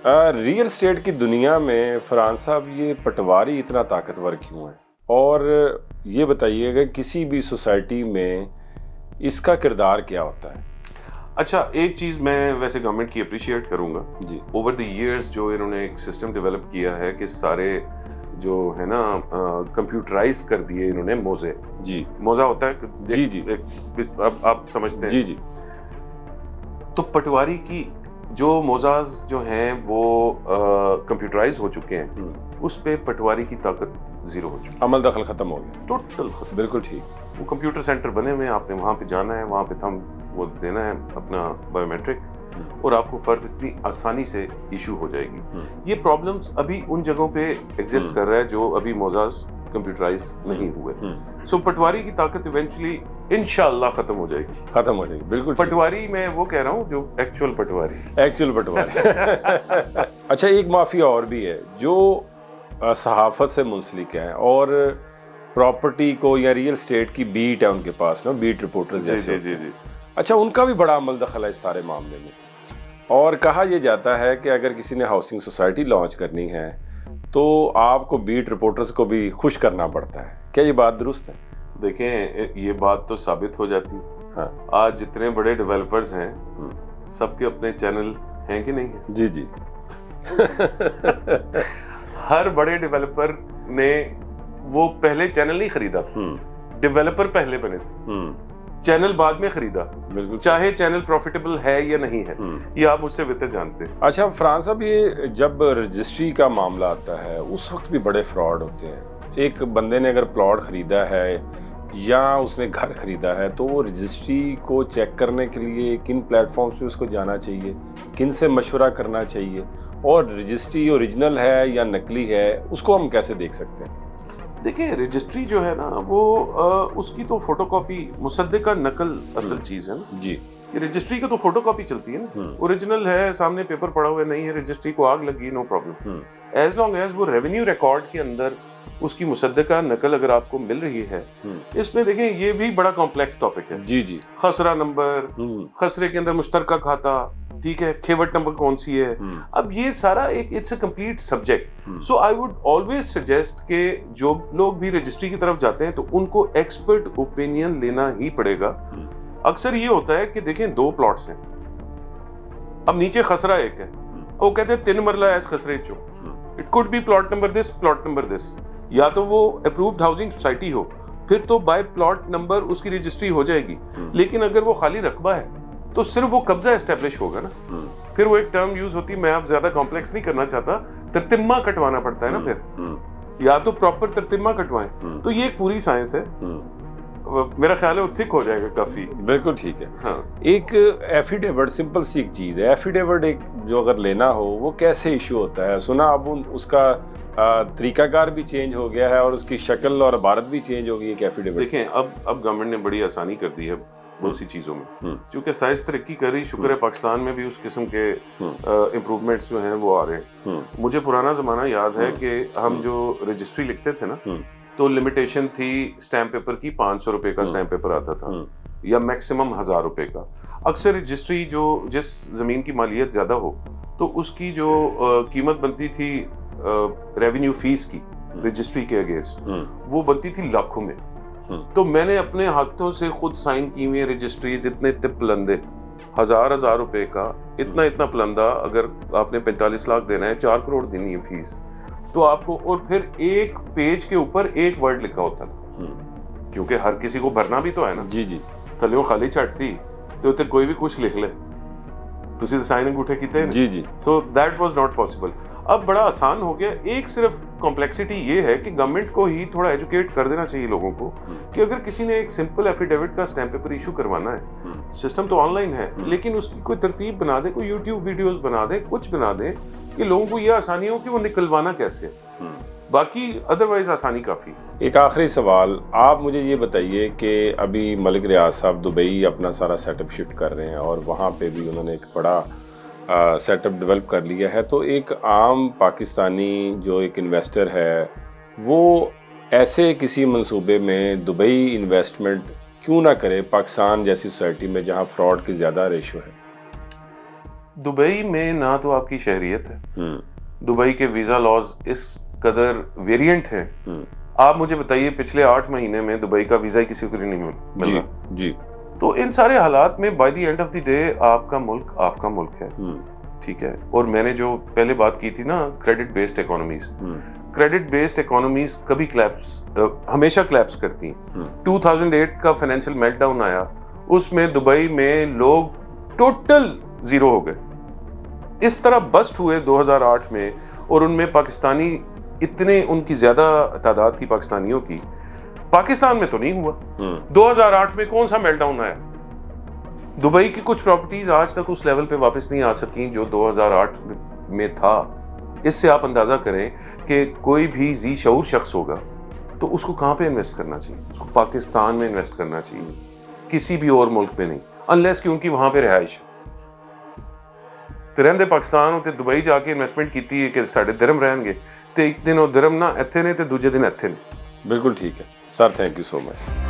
Real estate की दुनिया में फरहान साहब ये पटवारी इतना ताकतवर क्यों है? और ये बताइएगा किसी भी सोसाइटी में इसका किरदार क्या होता है? अच्छा, एक चीज़ मैं वैसे गवर्नमेंट की अप्रिशिएट करूँगा जी ओवर द इयर्स, जो इन्होंने एक सिस्टम डेवलप किया है कि सारे जो है ना कंप्यूटराइज कर दिए इन्होंने। मोज़े जी मोज़ा होता है जी जी अब आप समझते हैं। जी जी तो पटवारी की जो मोज़ाज जो हैं वो कंप्यूटराइज हो चुके हैं, उस पे पटवारी की ताकत जीरो हो चुकी है। अमल दखल ख़त्म हो गया। टोटल खत्म। बिल्कुल ठीक। वो कंप्यूटर सेंटर बने हुए हैं, आपने वहाँ पे जाना है, वहाँ पे थंब वो देना है अपना बायोमेट्रिक, और आपको फ़र्द इतनी आसानी से इशू हो जाएगी। ये प्रॉब्लम्स अभी उन जगहों पे एग्जिस्ट कर रहा है जो अभी मोज़ाज कंप्यूटराइज नहीं हुए। सो पटवारी की ताकत इवेंचुअली इंशाल्लाह खत्म हो जाएगी। खत्म हो जाएगी, बिल्कुल। पटवारी मैं वो कह रहा हूँ जो एक्चुअल पटवारी। अच्छा, एक माफिया और भी है जो सहाफत से मुंसलिक है और प्रॉपर्टी को या रियल स्टेट की बीट है उनके पास ना, बीट रिपोर्टर्स जैसे। जी जी। अच्छा, उनका भी बड़ा अमल दखल है इस सारे मामले में, और कहा यह जाता है कि अगर किसी ने हाउसिंग सोसाइटी लॉन्च करनी है तो आपको बीट रिपोर्टर्स को भी खुश करना पड़ता है। क्या ये बात दुरुस्त है? देखें, ये बात तो साबित हो जाती है। हाँ। आज जितने बड़े डेवलपर्स हैं सबके अपने चैनल हैं कि नहीं है? जी जी। हर बड़े डेवलपर ने वो पहले चैनल नहीं खरीदा था, डेवलपर पहले बने थे, चैनल बाद में खरीदा। बिल्कुल। चाहे चैनल प्रॉफिटेबल है या नहीं है, ये आप मुझसे बेहतर जानते हैं। अच्छा फरहान साहब, ये जब रजिस्ट्री का मामला आता है उस वक्त भी बड़े फ्रॉड होते हैं। एक बंदे ने अगर प्लॉट खरीदा है या उसने घर खरीदा है तो वो रजिस्ट्री को चेक करने के लिए किन प्लेटफॉर्म्स पे उसको जाना चाहिए, किन से मशवरा करना चाहिए, और रजिस्ट्री ओरिजिनल है या नकली है उसको हम कैसे देख सकते हैं? देखिए, रजिस्ट्री जो है ना वो उसकी तो फोटोकॉपी, मुसद्दिका नकल असल चीज़ है ना जी। रजिस्ट्री का तो फोटोकॉपी चलती है ना, ओरिजिनल है सामने पेपर पड़ा हुआ है, नहीं है रजिस्ट्री को आग लगी, no problem, as long as वो रेवेन्यू रिकॉर्ड के अंदर उसकी मुसद्दिका नकल अगर आपको मिल रही है। इसमें देखें, ये भी बड़ा कॉम्प्लेक्स टॉपिक है। जी जी। खसरा नंबर, खसरे के अंदर मुश्तरका खाता, ठीक है, खेवट नंबर कौन सी है, अब ये सारा एक it's a complete subject. So I would always suggest के जो लोग भी रजिस्ट्री की तरफ जाते हैं तो उनको एक्सपर्ट ओपिनियन लेना ही पड़ेगा। अक्सर ये होता है कि देखें, दो प्लॉट्स हैं, अब नीचे खसरा एक है, वो कहते हैं 3 मरला है खसरे चो, it could be plot number this, plot number this, या तो वो अप्रूव्ड हाउसिंग सोसाइटी हो, फिर तो बाय प्लॉट नंबर उसकी रजिस्ट्री हो जाएगी। लेकिन अगर वो खाली रकबा है तो सिर्फ वो कब्जा एस्टेब्लिश होगा ना। फिर वो एक टर्म यूज होती है, मैं आप ज्यादा कॉम्प्लेक्स नहीं करना चाहता, तरतिम्मा कटवाना पड़ता है ना, फिर या तो प्रॉपर तरतिम्मा कटवाएं। तो ये एक पूरी साइंस है, मेरा ख्याल है वो थिक हो जाएगा काफी। बिल्कुल ठीक है। हाँ। एक एफिडेविट, सिंपल सी एक चीज है, एफिडेविट एक जो अगर लेना हो वो कैसे इशू होता है? सुना अब उसका तरीकाकार भी चेंज हो गया है और उसकी शक्ल और इबारत भी चेंज हो गई है एफिडेविट। देखें, अब गवर्नमेंट ने बड़ी आसानी कर दी है बहुत सी चीज़ों में, क्योंकि साइंस तरक्की कर रही, शुक्र है पाकिस्तान में भी उस किस्म के इम्प्रूवमेंट्स जो हैं वो आ रहे हैं। मुझे पुराना ज़माना याद है कि हम जो रजिस्ट्री लिखते थे ना, तो लिमिटेशन थी स्टैम्प पेपर की, 500 रुपये का स्टैम्प पेपर आता था, या मैक्सिमम 1000 रुपये का। अक्सर रजिस्ट्री जो जिस ज़मीन की मालियत ज़्यादा हो तो उसकी जो कीमत बनती थी रेवेन्यू फीस की रजिस्ट्री के अगेंस्ट, वो बनती थी लाखों में। तो मैंने अपने हाथों से खुद साइन की हुई रजिस्ट्री, जितने पलंदे, 1000 रुपए का इतना पलंदा, अगर आपने 45 लाख देना है, 4 करोड़ देनी है फीस तो आपको, और फिर एक पेज के ऊपर एक वर्ड लिखा होता है, क्योंकि हर किसी को भरना भी तो है ना। जी जी। थल्यों खाली छटती तो उत्ते कोई भी कुछ लिख ले, तुसी तो साइन अंगूठे कीते हैं। जी जी। So that was not possible. अब बड़ा आसान हो गया। एक सिर्फ कॉम्प्लेक्सिटी ये है कि गवर्नमेंट को ही थोड़ा एजुकेट कर देना चाहिए लोगों को कि अगर किसी ने एक सिंपल एफिडेविट का स्टैम्प पेपर इशू करवाना है, सिस्टम तो ऑनलाइन है, लेकिन उसकी कोई तरतीब बना दे, कोई यूट्यूब वीडियोस बना दे, कुछ बना दे कि लोगों को ये आसानी हो कि वो निकलवाना कैसे। बाकी अदरवाइज आसानी काफ़ी। एक आखिरी सवाल, आप मुझे ये बताइए कि अभी मलिक रियाज साहब दुबई अपना सारा सेटअप शिफ्ट कर रहे हैं और वहाँ पे भी उन्होंने एक बड़ा सेटअप डेवलप कर लिया है, तो एक आम पाकिस्तानी जो एक इन्वेस्टर है वो ऐसे किसी मंसूबे में दुबई इन्वेस्टमेंट क्यों ना करे पाकिस्तान जैसी सोसाइटी में जहाँ फ्रॉड की ज़्यादा रेशो है? दुबई में ना तो आपकी शहरियत है, दुबई के वीजा लॉज इस कदर वेरिएंट हैं। आप मुझे बताइए पिछले 8 महीने में दुबई का वीजा किसी को नहीं मिला जी। तो इन सारे हालात में by the end of the day आपका मुल्क है, ठीक है। और मैंने जो पहले बात की थी ना, क्रेडिट बेस्ड इकोनॉमीज कभी हमेशा क्लैप्स करती हैं। 2008 का फाइनेंशियल मेल्टडाउन आया, उसमें दुबई में लोग टोटल जीरो हो गए। इस तरह बस्ट हुए 2008 में, और उनमें पाकिस्तानी इतने, उनकी ज्यादा तादाद थी पाकिस्तानियों की। पाकिस्तान में तो नहीं हुआ। 2008 में कौन सा मेल्टडाउन आया? दुबई की कुछ प्रॉपर्टीज आज तक उस लेवल पे वापस नहीं आ सकी जो 2008 में था। इससे आप अंदाजा करें कि कोई भी जी शऊर शख्स होगा तो उसको कहाँ पे इन्वेस्ट करना चाहिए? उसको पाकिस्तान में इन्वेस्ट करना चाहिए, किसी भी और मुल्क में नहीं, अनलेस कि उनकी वहां पे रिहाइश है। तो रहंदे पाकिस्तान होते दुबई जाके इन्वेस्टमेंट की कि साढ़े दिरम रहेंगे, तो एक दिन वो दिरम ना इत्थे ने, तो दूजे दिन इत्थे ने। बिल्कुल ठीक है sir, thank you so much.